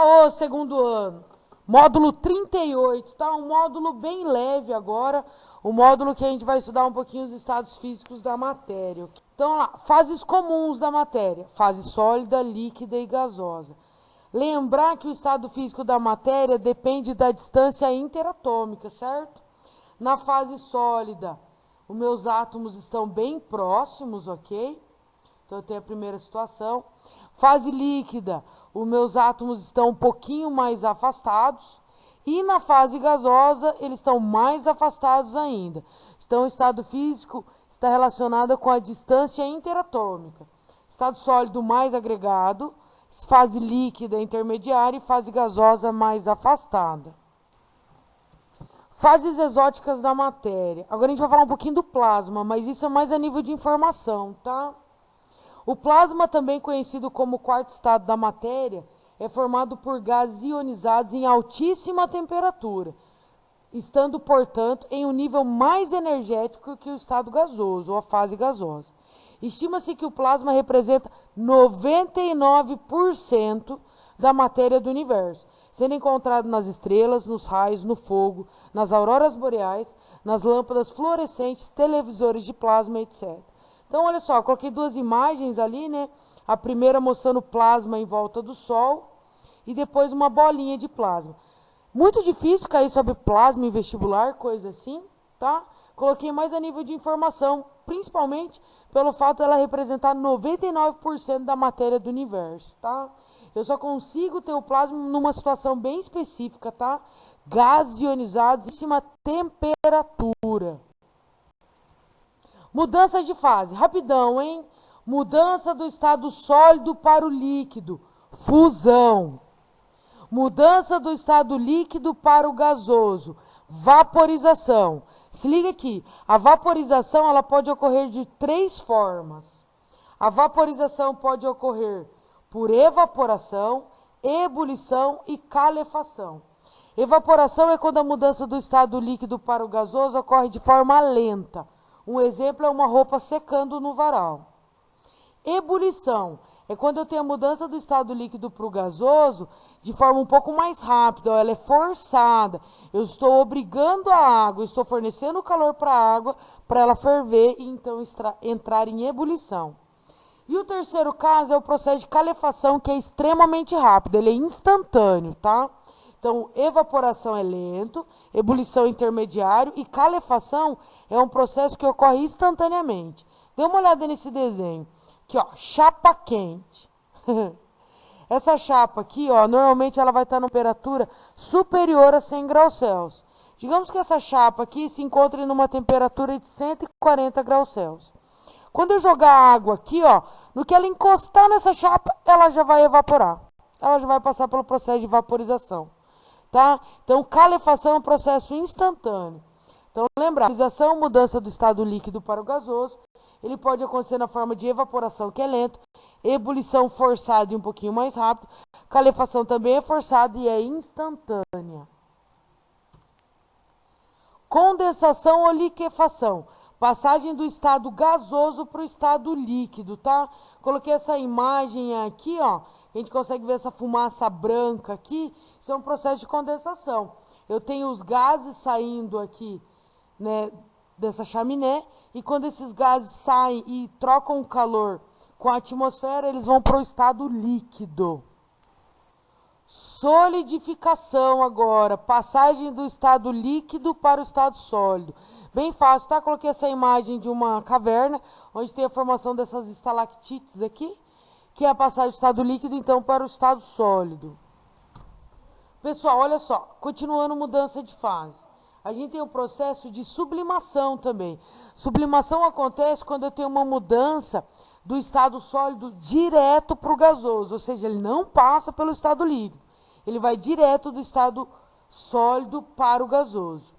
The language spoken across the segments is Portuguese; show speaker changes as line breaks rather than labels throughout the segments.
Aô, segundo ano. Módulo 38, tá? Um módulo bem leve agora. O módulo que a gente vai estudar um pouquinho os estados físicos da matéria. Então, lá, fases comuns da matéria. Fase sólida, líquida e gasosa. Lembrar que o estado físico da matéria depende da distância interatômica, certo? Na fase sólida, os meus átomos estão bem próximos, ok? Então, eu tenho a primeira situação. Fase líquida, os meus átomos estão um pouquinho mais afastados. E na fase gasosa, eles estão mais afastados ainda. Então, o estado físico está relacionado com a distância interatômica. Estado sólido mais agregado, fase líquida intermediária e fase gasosa mais afastada. Fases exóticas da matéria. Agora a gente vai falar um pouquinho do plasma, mas isso é mais a nível de informação, tá? O plasma, também conhecido como quarto estado da matéria, é formado por gases ionizados em altíssima temperatura, estando, portanto, em um nível mais energético que o estado gasoso, ou a fase gasosa. Estima-se que o plasma representa 99% da matéria do universo, sendo encontrado nas estrelas, nos raios, no fogo, nas auroras boreais, nas lâmpadas fluorescentes, televisores de plasma, etc. Então, olha só, coloquei duas imagens ali, né? A primeira mostrando plasma em volta do Sol e depois uma bolinha de plasma. Muito difícil cair sobre plasma em vestibular, coisa assim, tá? Coloquei mais a nível de informação, principalmente pelo fato dela representar 99% da matéria do universo, tá? Eu só consigo ter o plasma numa situação bem específica, tá? Gases ionizados em altíssima temperatura. Mudança de fase, rapidão, hein? Mudança do estado sólido para o líquido, fusão. Mudança do estado líquido para o gasoso, vaporização. Se liga aqui, a vaporização ela pode ocorrer de três formas. A vaporização pode ocorrer por evaporação, ebulição e calefação. Evaporação é quando a mudança do estado líquido para o gasoso ocorre de forma lenta. Um exemplo é uma roupa secando no varal. Ebulição é quando eu tenho a mudança do estado líquido para o gasoso de forma um pouco mais rápida, ela é forçada. Eu estou obrigando a água, estou fornecendo calor para a água para ela ferver e então entrar em ebulição. E o terceiro caso é o processo de calefação, que é extremamente rápido, ele é instantâneo, tá? Então, evaporação é lento, ebulição é intermediário e calefação é um processo que ocorre instantaneamente. Dê uma olhada nesse desenho. Aqui, ó, chapa quente. Essa chapa aqui, ó, normalmente ela vai estar na temperatura superior a 100 graus Celsius. Digamos que essa chapa aqui se encontre numa temperatura de 140 graus Celsius. Quando eu jogar água aqui, ó, no que ela encostar nessa chapa, ela já vai evaporar. Ela já vai passar pelo processo de vaporização. Tá? Então, calefação é um processo instantâneo. Então, lembrar, vaporização, mudança do estado líquido para o gasoso, ele pode acontecer na forma de evaporação, que é lento, ebulição forçada e um pouquinho mais rápido, calefação também é forçada e é instantânea. Condensação ou liquefação, passagem do estado gasoso para o estado líquido, tá? Coloquei essa imagem aqui, ó. A gente consegue ver essa fumaça branca aqui. Isso é um processo de condensação. Eu tenho os gases saindo aqui, né, dessa chaminé. E quando esses gases saem e trocam o calor com a atmosfera, eles vão para o estado líquido. Solidificação agora, passagem do estado líquido para o estado sólido. Bem fácil, tá? Coloquei essa imagem de uma caverna, onde tem a formação dessas estalactites aqui, que é a passagem do estado líquido, então, para o estado sólido. Pessoal, olha só, continuando mudança de fase. A gente tem o processo de sublimação também. Sublimação acontece quando eu tenho uma mudança do estado sólido direto para o gasoso, ou seja, ele não passa pelo estado líquido. Ele vai direto do estado sólido para o gasoso.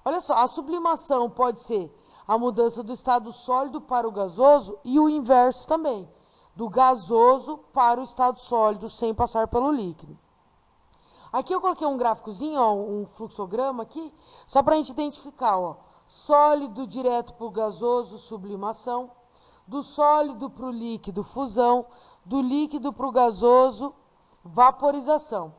Olha só, a sublimação pode ser a mudança do estado sólido para o gasoso e o inverso também, do gasoso para o estado sólido sem passar pelo líquido. Aqui eu coloquei um gráficozinho, ó, um fluxograma aqui, só para a gente identificar, ó, sólido direto para o gasoso, sublimação, do sólido para o líquido, fusão, do líquido para o gasoso, vaporização.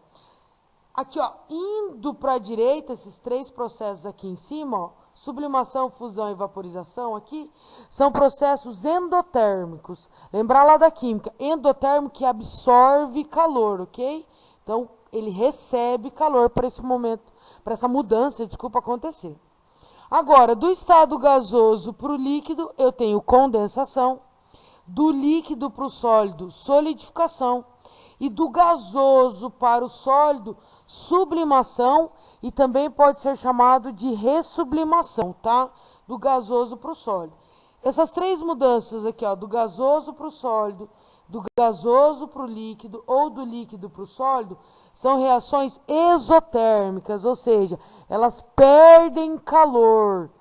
Aqui, ó, indo para a direita, esses três processos aqui em cima, ó, sublimação, fusão e vaporização aqui, são processos endotérmicos. Lembrar lá da química, endotérmico que absorve calor, ok? Então, ele recebe calor para esse momento, para essa mudança, desculpa, acontecer. Agora, do estado gasoso para o líquido, eu tenho condensação. Do líquido para o sólido, solidificação. E do gasoso para o sólido, sublimação. E também pode ser chamado de ressublimação, tá? Do gasoso para o sólido. Essas três mudanças aqui, ó, do gasoso para o sólido, do gasoso para o líquido ou do líquido para o sólido, são reações exotérmicas, ou seja, elas perdem calor,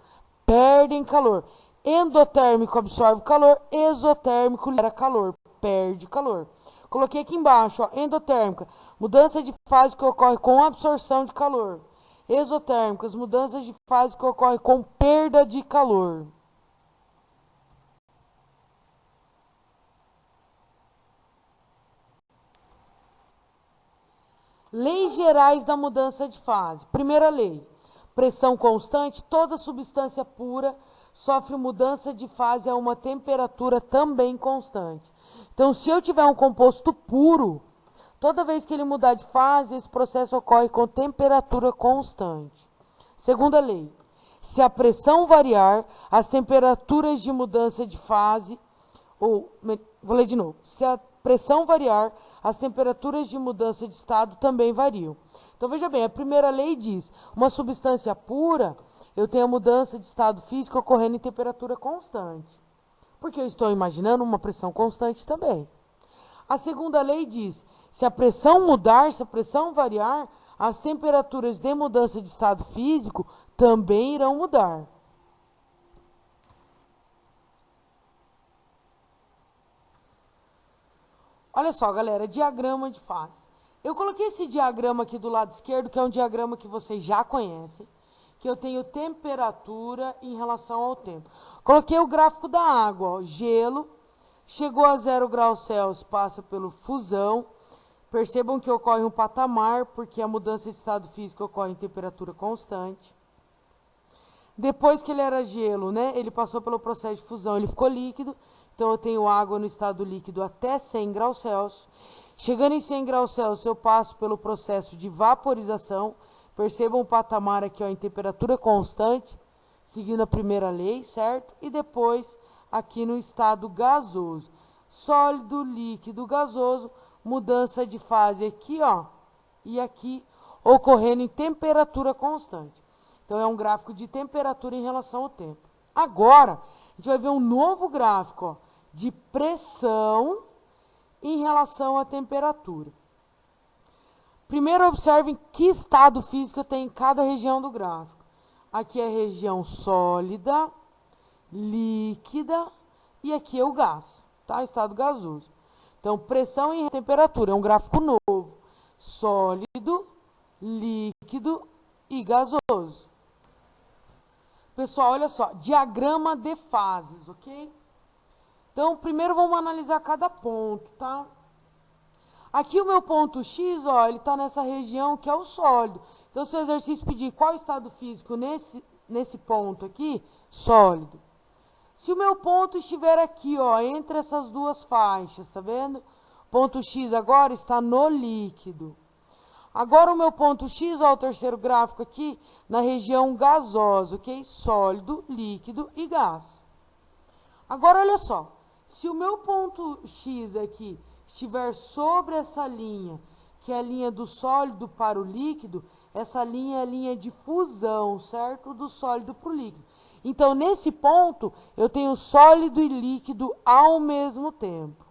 Endotérmico absorve calor, exotérmico libera calor, perde calor. Coloquei aqui embaixo, ó, endotérmica, mudança de fase que ocorre com absorção de calor. Exotérmicas, mudanças de fase que ocorrem com perda de calor. Leis gerais da mudança de fase. Primeira lei, pressão constante, toda substância pura sofre mudança de fase a uma temperatura também constante. Então, se eu tiver um composto puro, toda vez que ele mudar de fase, esse processo ocorre com temperatura constante. Segunda lei, se a pressão variar, as temperaturas de mudança de fase, vou ler de novo, se a pressão variar, as temperaturas de mudança de estado também variam. Então, veja bem, a primeira lei diz, uma substância pura, eu tenho a mudança de estado físico ocorrendo em temperatura constante. Porque eu estou imaginando uma pressão constante também. A segunda lei diz, se a pressão mudar, se a pressão variar, as temperaturas de mudança de estado físico também irão mudar. Olha só, galera, diagrama de fase. Eu coloquei esse diagrama aqui do lado esquerdo, que é um diagrama que vocês já conhecem, que eu tenho temperatura em relação ao tempo. Coloquei o gráfico da água, ó, gelo, chegou a 0 graus Celsius, passa pela fusão. Percebam que ocorre um patamar, porque a mudança de estado físico ocorre em temperatura constante. Depois que ele era gelo, né, ele passou pelo processo de fusão, ele ficou líquido. Então, eu tenho água no estado líquido até 100 graus Celsius. Chegando em 100 graus Celsius, eu passo pelo processo de vaporização. Percebam o patamar aqui, ó, em temperatura constante, seguindo a primeira lei, certo? E depois, aqui no estado gasoso. Sólido, líquido, gasoso, mudança de fase aqui, ó, e aqui, ocorrendo em temperatura constante. Então, é um gráfico de temperatura em relação ao tempo. Agora, a gente vai ver um novo gráfico, ó, de pressão em relação à temperatura. Primeiro, observem que estado físico tem em cada região do gráfico. Aqui é a região sólida, líquida e aqui é o gás, tá? Estado gasoso. Então, pressão e temperatura é um gráfico novo. Sólido, líquido e gasoso. Pessoal, olha só, diagrama de fases, ok? Então, primeiro vamos analisar cada ponto, tá? Aqui o meu ponto X, ó, ele está nessa região que é o sólido. Então, se o exercício pedir qual estado físico nesse ponto aqui, sólido. Se o meu ponto estiver aqui, ó, entre essas duas faixas, tá vendo? Ponto X agora está no líquido. Agora o meu ponto X, ó, o terceiro gráfico aqui, na região gasosa, ok? Sólido, líquido e gás. Agora, olha só. Se o meu ponto X aqui estiver sobre essa linha, que é a linha do sólido para o líquido, essa linha é a linha de fusão, certo? Do sólido para o líquido. Então, nesse ponto, eu tenho sólido e líquido ao mesmo tempo.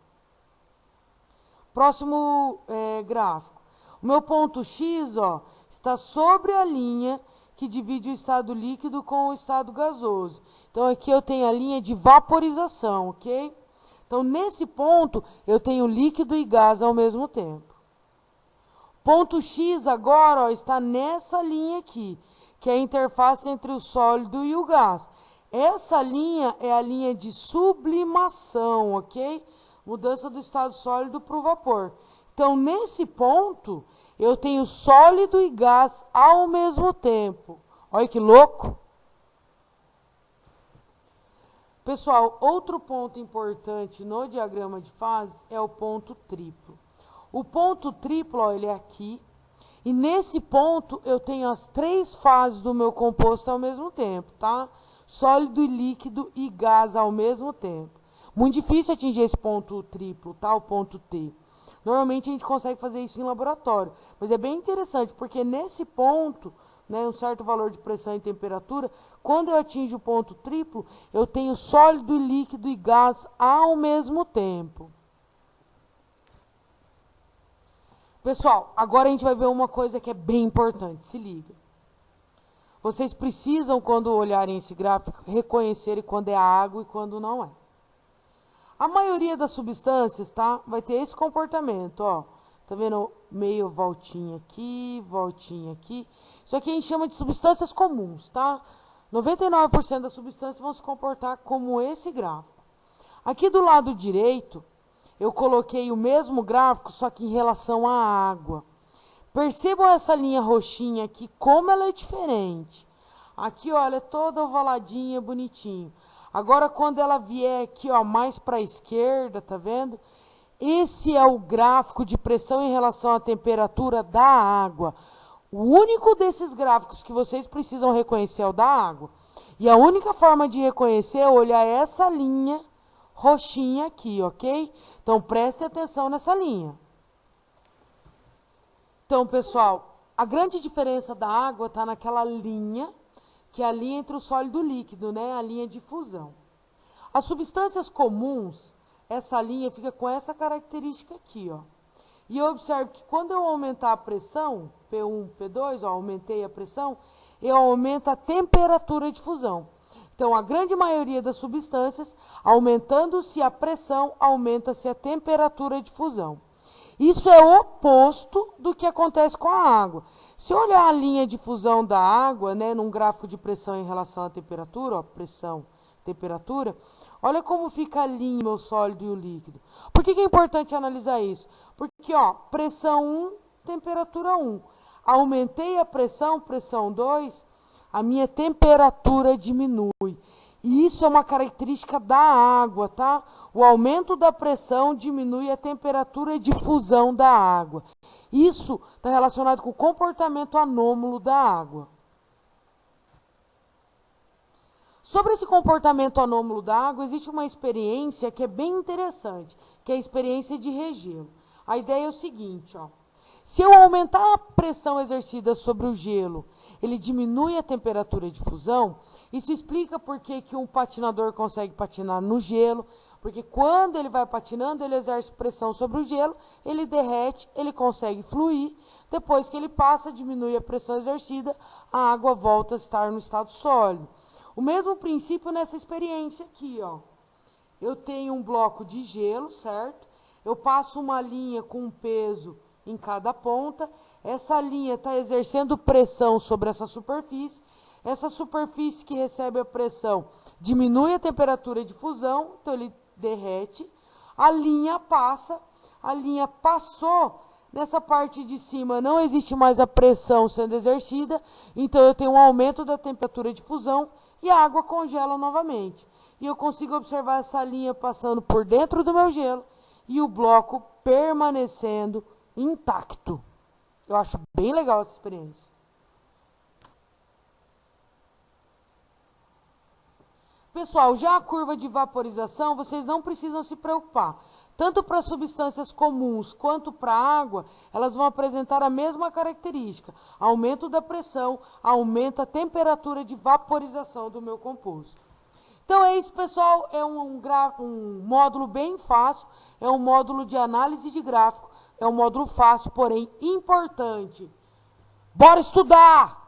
Próximo gráfico. O meu ponto X, ó, está sobre a linha que divide o estado líquido com o estado gasoso. Então, aqui eu tenho a linha de vaporização, ok? Então, nesse ponto, eu tenho líquido e gás ao mesmo tempo. Ponto X agora, ó, está nessa linha aqui, que é a interface entre o sólido e o gás. Essa linha é a linha de sublimação, ok? Mudança do estado sólido para o vapor. Então, nesse ponto, eu tenho sólido e gás ao mesmo tempo. Olha que louco! Pessoal, outro ponto importante no diagrama de fases é o ponto triplo. O ponto triplo, ó, ele é aqui. E nesse ponto, eu tenho as 3 fases do meu composto ao mesmo tempo, tá? Sólido e líquido e gás ao mesmo tempo. Muito difícil atingir esse ponto triplo, tá? O ponto T. Normalmente a gente consegue fazer isso em laboratório, mas é bem interessante, porque nesse ponto, né, um certo valor de pressão e temperatura, quando eu atingo o ponto triplo, eu tenho sólido, líquido e gás ao mesmo tempo. Pessoal, agora a gente vai ver uma coisa que é bem importante, se liga. Vocês precisam, quando olharem esse gráfico, reconhecerem quando é água e quando não é. A maioria das substâncias, tá, vai ter esse comportamento, ó. Tá vendo? Meio voltinha aqui. Isso aqui a gente chama de substâncias comuns, tá? 99% das substâncias vão se comportar como esse gráfico. Aqui do lado direito, eu coloquei o mesmo gráfico, só que em relação à água. Percebam essa linha roxinha aqui, como ela é diferente. Aqui, olha, é toda ovaladinha, bonitinho. Agora, quando ela vier aqui, ó, mais para a esquerda, tá vendo? Esse é o gráfico de pressão em relação à temperatura da água. O único desses gráficos que vocês precisam reconhecer é o da água. E a única forma de reconhecer é olhar essa linha roxinha aqui, ok? Então, prestem atenção nessa linha. Então, pessoal, a grande diferença da água está naquela linha, que é a linha entre o sólido e o líquido, né? A linha de fusão. As substâncias comuns, essa linha fica com essa característica aqui, ó. E eu observo que quando eu aumentar a pressão, P1, P2, ó, aumentei a pressão, eu aumento a temperatura de fusão. Então, a grande maioria das substâncias, aumentando-se a pressão, aumenta-se a temperatura de fusão. Isso é o oposto do que acontece com a água. Se eu olhar a linha de fusão da água, né, num gráfico de pressão em relação à temperatura, ó, pressão, temperatura, olha como fica a linha, meu sólido e o líquido. Por que é importante analisar isso? Porque, ó, pressão 1, temperatura 1. Aumentei a pressão, pressão 2, a minha temperatura diminui. E isso é uma característica da água, tá? O aumento da pressão diminui a temperatura de fusão da água. Isso está relacionado com o comportamento anômalo da água. Sobre esse comportamento anômalo da água, existe uma experiência que é bem interessante, que é a experiência de regelo. A ideia é o seguinte, ó. Se eu aumentar a pressão exercida sobre o gelo, ele diminui a temperatura de fusão. Isso explica por que um patinador consegue patinar no gelo, porque quando ele vai patinando, ele exerce pressão sobre o gelo, ele derrete, ele consegue fluir. Depois que ele passa, diminui a pressão exercida, a água volta a estar no estado sólido. O mesmo princípio nessa experiência aqui, ó. Eu tenho um bloco de gelo, certo? Eu passo uma linha com um peso em cada ponta. Essa linha está exercendo pressão sobre essa superfície. Essa superfície que recebe a pressão diminui a temperatura de fusão, então ele derrete. A linha passa, a linha passou. Nessa parte de cima não existe mais a pressão sendo exercida, então eu tenho um aumento da temperatura de fusão e a água congela novamente. E eu consigo observar essa linha passando por dentro do meu gelo e o bloco permanecendo intacto. Eu acho bem legal essa experiência. Pessoal, já a curva de vaporização, vocês não precisam se preocupar. Tanto para substâncias comuns quanto para a água, elas vão apresentar a mesma característica. Aumento da pressão, aumenta a temperatura de vaporização do meu composto. Então é isso, pessoal. É um módulo bem fácil, é um módulo de análise de gráfico, é um módulo fácil, porém importante. Bora estudar!